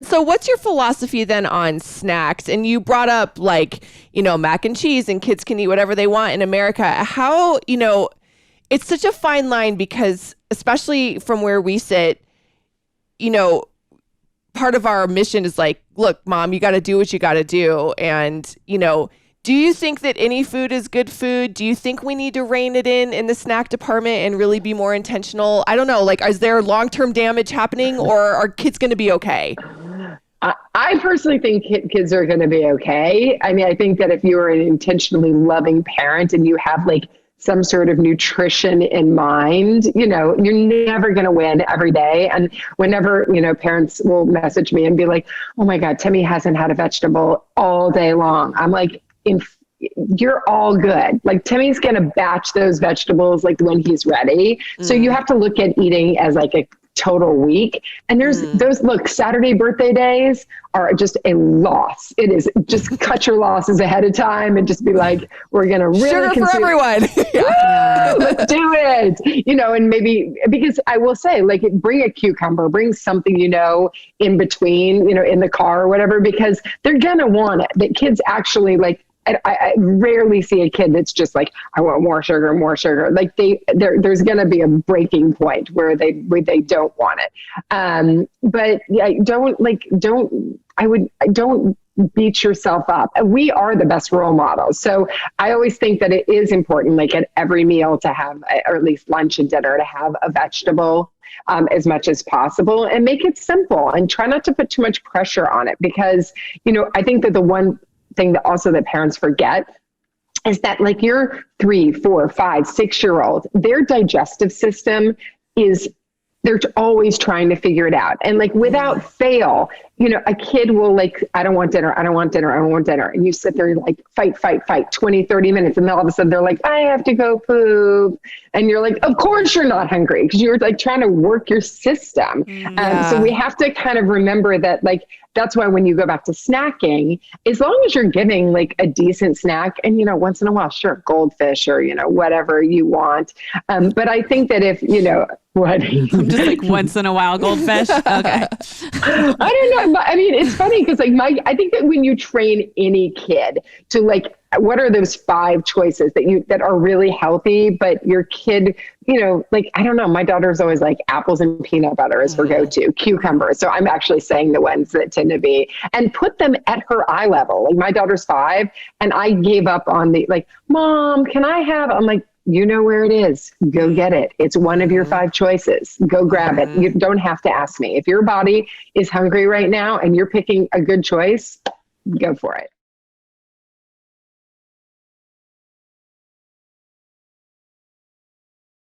So what's your philosophy then on snacks? And you brought up like, mac and cheese and kids can eat whatever they want in America. How, it's such a fine line because especially from where we sit, part of our mission is like, look, Mom, you got to do what you got to do. And, do you think that any food is good food? Do you think we need to rein it in the snack department and really be more intentional? I don't know. Like, is there long-term damage happening or are kids going to be okay? I personally think kids are going to be okay. I mean, I think that if you are an intentionally loving parent and you have like some sort of nutrition in mind, you're never going to win every day. And whenever, parents will message me and be like, oh my God, Timmy hasn't had a vegetable all day long. I'm like, you're all good. Like Timmy's going to batch those vegetables like when he's ready. So you have to look at eating as like a total week. And there's Saturday birthday days are just a loss. It is just cut your losses ahead of time and just be like, we're going to really sugar for everyone. Let's do it. And maybe, because I will say, like, bring a cucumber, bring something, in between, in the car or whatever, because they're going to want it. The kids actually like, I rarely see a kid that's just like, I want more sugar. Like there's going to be a breaking point where they don't want it. But yeah, don't beat yourself up. We are the best role models. So I always think that it is important, like at every meal to have, or at least lunch and dinner, to have a vegetable as much as possible and make it simple and try not to put too much pressure on it. Because, I think that the one thing that also that parents forget is that like your 3, 4, 5, 6-year-old, their digestive system they're always trying to figure it out. And like without fail, a kid will like, I don't want dinner. And you sit there and like fight, 20, 30 minutes. And then all of a sudden they're like, I have to go poop. And you're like, of course you're not hungry because you're like trying to work your system. So we have to kind of remember that, like, that's why when you go back to snacking, as long as you're giving like a decent snack and, once in a while, sure, goldfish or, whatever you want. But I think that if, what? I'm just like once in a while goldfish. Okay. I don't know. But I mean, it's funny because like I think that when you train any kid to like, what are those 5 choices that are really healthy, but your kid, like, I don't know, my daughter's always like apples and peanut butter is her go-to, cucumber. So I'm actually saying the ones that tend to be, and put them at her eye level. Like my daughter's 5 and I gave up on the, like, Mom, can I have, I'm like, you know where it is. Go get it. It's one of your 5 choices. Go grab it. You don't have to ask me. If your body is hungry right now and you're picking a good choice, go for it.